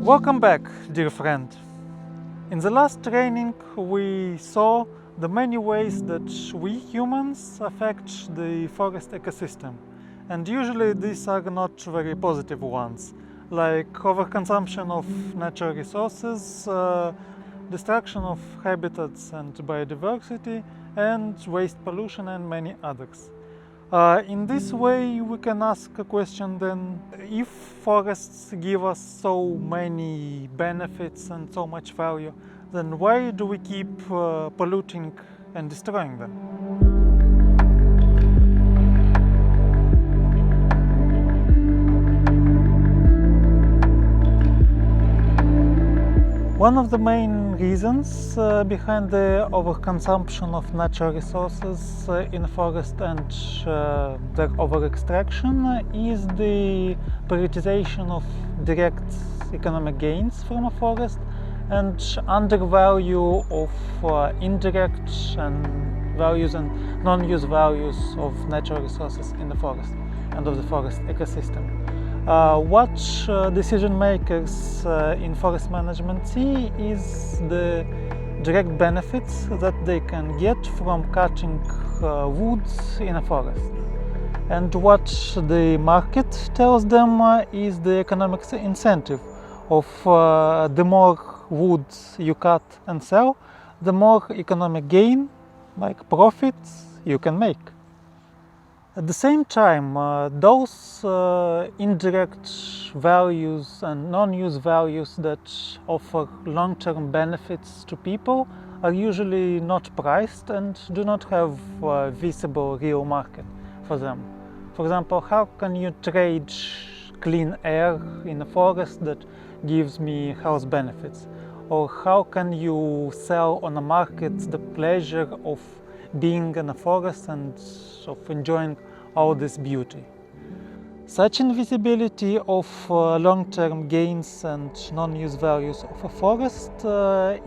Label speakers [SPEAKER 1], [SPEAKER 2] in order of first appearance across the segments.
[SPEAKER 1] Welcome back, dear friend. In the last training, we saw the many ways that we humans affect the forest ecosystem. And usually these are not very positive ones, like overconsumption of natural resources, destruction of habitats and biodiversity, and waste pollution and many others. In this way, we can ask a question then, if forests give us so many benefits and so much value, then why do we keep polluting and destroying them? One of the main reasons behind the overconsumption of natural resources in the forest and their overextraction is the prioritization of direct economic gains from a forest and undervalue of indirect and values and non-use values of natural resources in the forest and of the forest ecosystem. What decision makers in forest management see is the direct benefits that they can get from cutting woods in a forest. And what the market tells them is the economic incentive of the more wood you cut and sell, the more economic gain, like profits, you can make. At the same time, those indirect values and non-use values that offer long-term benefits to people are usually not priced and do not have a visible real market for them. For example, how can you trade clean air in a forest that gives me health benefits? Or how can you sell on a market the pleasure of being in a forest and of enjoying all this beauty? Such invisibility of long-term gains and non-use values of a forest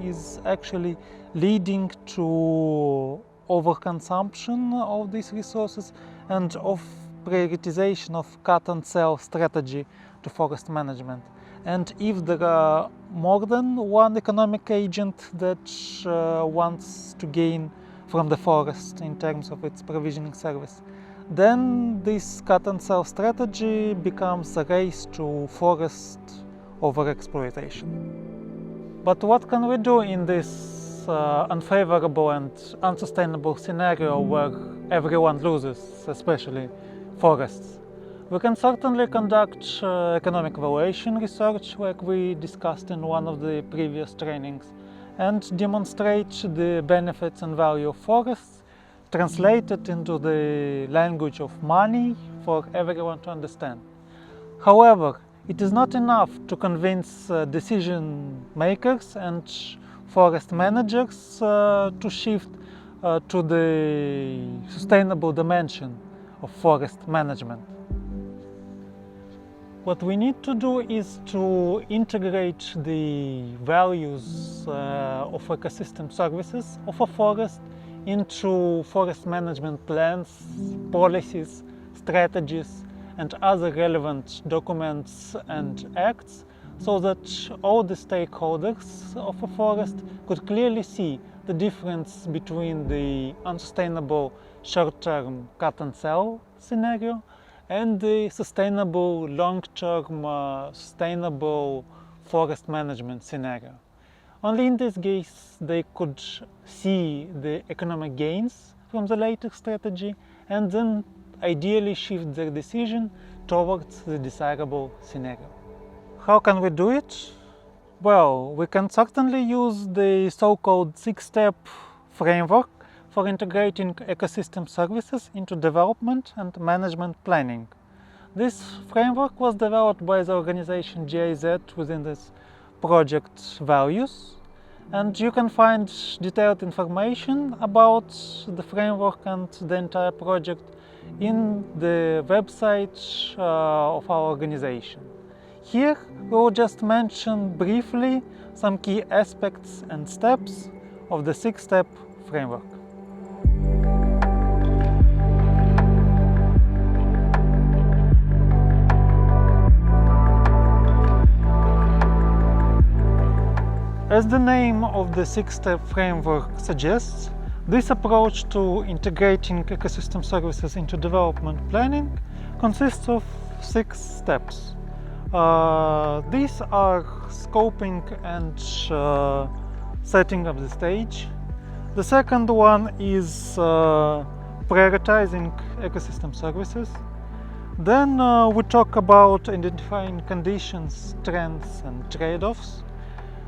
[SPEAKER 1] is actually leading to overconsumption of these resources and of prioritization of cut and sell strategy to forest management. And if there are more than one economic agent that wants to gain from the forest in terms of its provisioning service, then this cut and sell strategy becomes a race to forest overexploitation. But what can we do in this unfavorable and unsustainable scenario where everyone loses, especially forests? We can certainly conduct economic valuation research, like we discussed in one of the previous trainings, and demonstrate the benefits and value of forests, translate it into the language of money for everyone to understand. However, it is not enough to convince decision makers and forest managers to shift to the sustainable dimension of forest management. What we need to do is to integrate the values of ecosystem services of a forest into forest management plans, policies, strategies, and other relevant documents and acts, so that all the stakeholders of a forest could clearly see the difference between the unsustainable short-term cut and sell scenario and the sustainable long-term sustainable forest management scenario. Only in this case they could see the economic gains from the later strategy and then ideally shift their decision towards the desirable scenario. How can we do it? Well, we can certainly use the so-called 6-step framework for integrating ecosystem services into development and management planning. This framework was developed by the organization GIZ within this project values, and you can find detailed information about the framework and the entire project in the website of our organization. Here we will just mention briefly some key aspects and steps of the 6-step framework. As the name of the six-step framework suggests, this approach to integrating ecosystem services into development planning consists of 6 steps. These are scoping and setting of the stage. The second one is prioritizing ecosystem services. Then we talk about identifying conditions, trends, and trade-offs.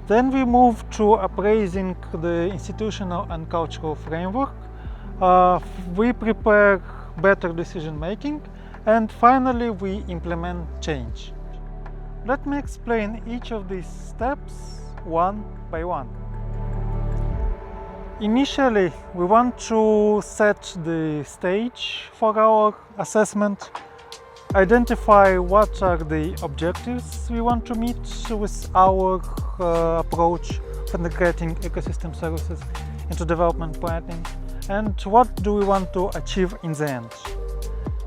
[SPEAKER 1] Then we move to appraising the institutional and cultural framework. We prepare better decision making, and finally we implement change. Let me explain each of these steps one by one. Initially, we want to set the stage for our assessment, identify what are the objectives we want to meet with our approach for integrating ecosystem services into development planning, and what do we want to achieve in the end.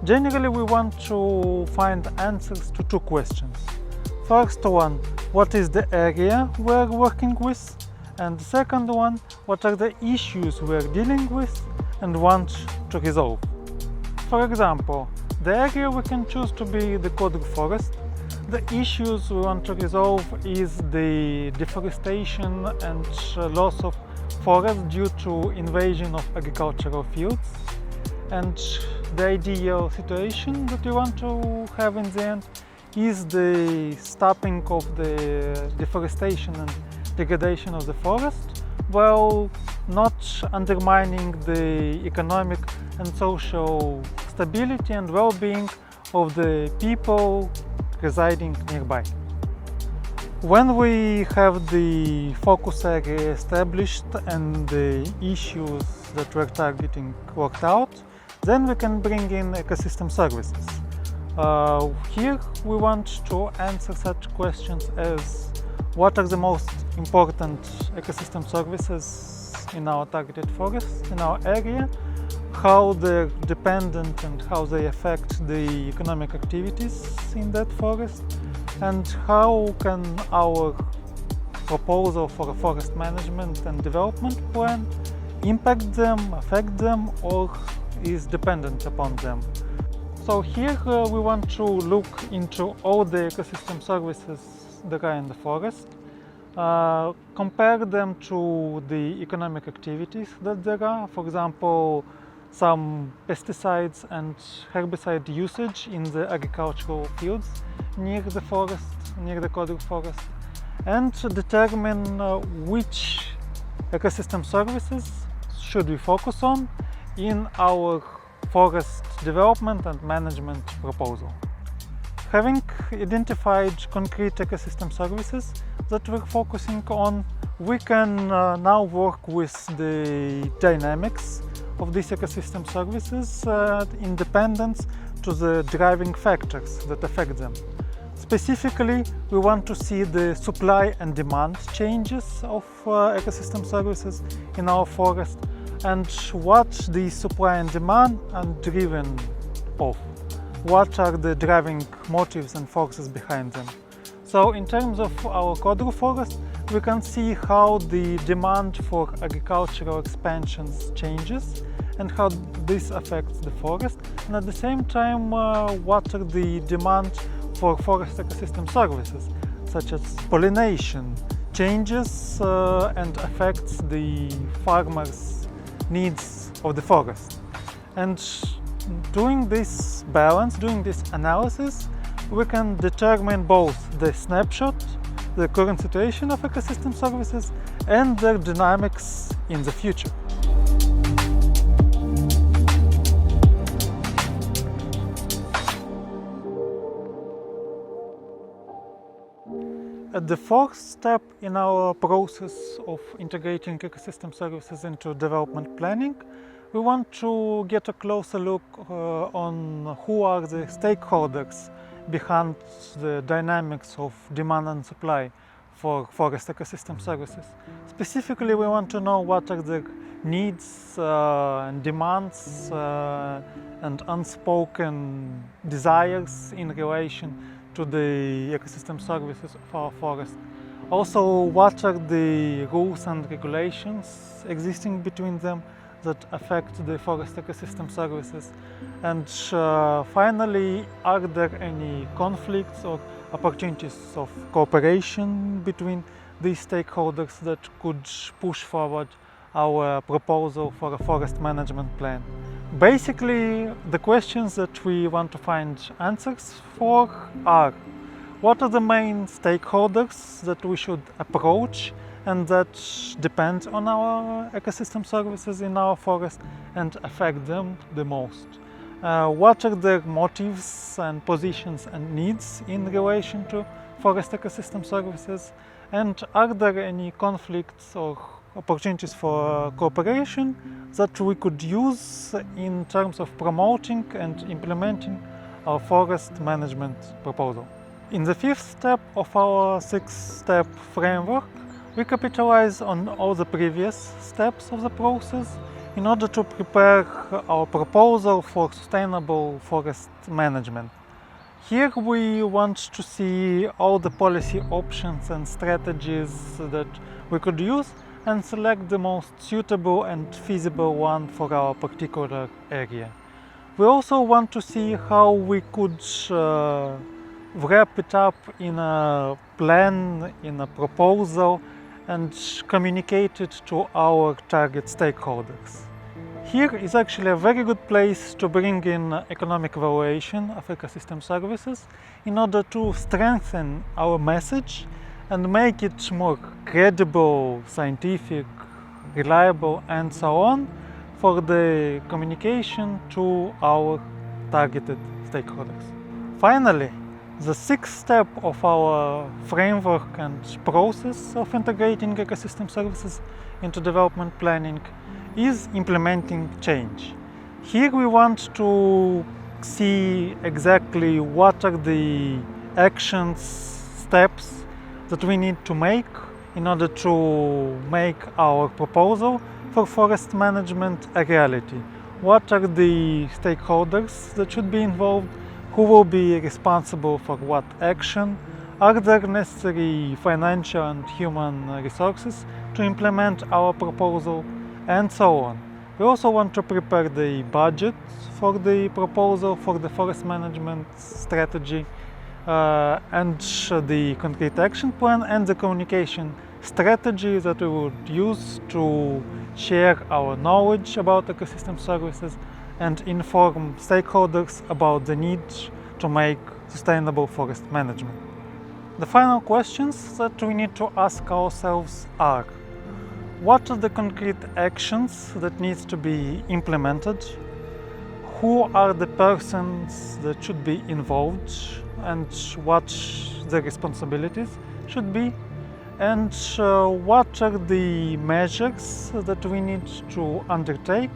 [SPEAKER 1] Generally, we want to find answers to 2 questions. First one, what is the area we're working with? And the second one, what are the issues we're dealing with and want to resolve? For example, the area we can choose to be the Kodrug forest. The issues we want to resolve is the deforestation and loss of forest due to invasion of agricultural fields. And the ideal situation that we want to have in the end is the stopping of the deforestation and degradation of the forest, while not undermining the economic and social stability and well-being of the people residing nearby. When we have the focus area established and the issues that we're targeting worked out, then we can bring in ecosystem services. Here we want to answer such questions as what are the most important ecosystem services in our targeted forest, in our area, how they're dependent and how they affect the economic activities in that forest, and how can our proposal for a forest management and development plan impact them, affect them, or is dependent upon them. So here we want to look into all the ecosystem services that are in the forest, compare them to the economic activities that there are, for example, some pesticides and herbicide usage in the agricultural fields near the forest, near the Kodrug forest, and determine which ecosystem services should we focus on in our forest development and management proposal. Having identified concrete ecosystem services that we're focusing on, we can now work with the dynamics of these ecosystem services in dependence to the driving factors that affect them. Specifically, we want to see the supply and demand changes of ecosystem services in our forest and what the supply and demand are driven of. What are the driving motives and forces behind them? So in terms of our Kodrug forest, we can see how the demand for agricultural expansions changes and how this affects the forest, and at the same time what are the demand for forest ecosystem services, such as pollination, changes and affects the farmers' needs of the forest. And doing this balance, doing this analysis, we can determine both the snapshot, the current situation of ecosystem services, and their dynamics in the future. At the fourth step in our process of integrating ecosystem services into development planning, we want to get a closer look on who are the stakeholders behind the dynamics of demand and supply for forest ecosystem services. Specifically, we want to know what are the needs and demands and unspoken desires in relation to the ecosystem services of our forest. Also, what are the rules and regulations existing between them that affect the forest ecosystem services? And finally, are there any conflicts or opportunities of cooperation between these stakeholders that could push forward our proposal for a forest management plan? Basically, the questions that we want to find answers for are: what are the main stakeholders that we should approach and that depend on our ecosystem services in our forest and affect them the most? What are their motives and positions and needs in relation to forest ecosystem services? And are there any conflicts or opportunities for cooperation that we could use in terms of promoting and implementing our forest management proposal? In the fifth step of our six-step framework, we capitalize on all the previous steps of the process in order to prepare our proposal for sustainable forest management. Here we want to see all the policy options and strategies that we could use and select the most suitable and feasible one for our particular area. We also want to see how we could wrap it up in a plan, in a proposal, and communicate it to our target stakeholders. Here is actually a very good place to bring in economic evaluation of ecosystem services in order to strengthen our message and make it more credible, scientific, reliable, and so on for the communication to our targeted stakeholders. Finally, the sixth step of our framework and process of integrating ecosystem services into development planning is implementing change. Here we want to see exactly what are the actions, steps that we need to make in order to make our proposal for forest management a reality. What are the stakeholders that should be involved? Who will be responsible for what action? Are there necessary financial and human resources to implement our proposal? And so on. We also want to prepare the budget for the proposal for the forest management strategy and the concrete action plan and the communication strategy that we would use to share our knowledge about ecosystem services and inform stakeholders about the need to make sustainable forest management. The final questions that we need to ask ourselves are: what are the concrete actions that needs to be implemented? Who are the persons that should be involved and what their responsibilities should be? And what are the measures that we need to undertake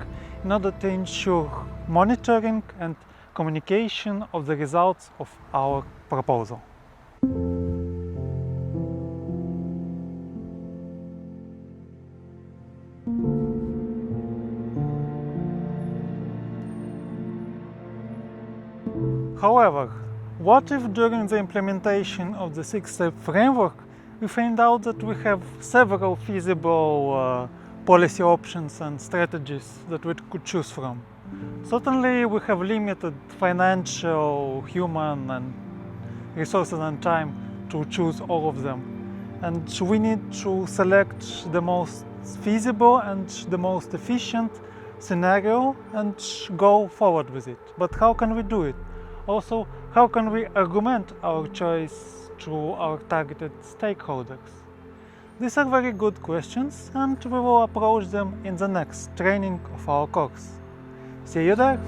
[SPEAKER 1] in order to ensure monitoring and communication of the results of our proposal? However, what if during the implementation of the six-step framework we find out that we have several feasible policy options and strategies that we could choose from? Certainly we have limited financial, human and resources and time to choose all of them. And we need to select the most feasible and the most efficient scenario and go forward with it. But how can we do it? Also, how can we argument our choice to our targeted stakeholders? These are very good questions and we will approach them in the next training of our course. See you there!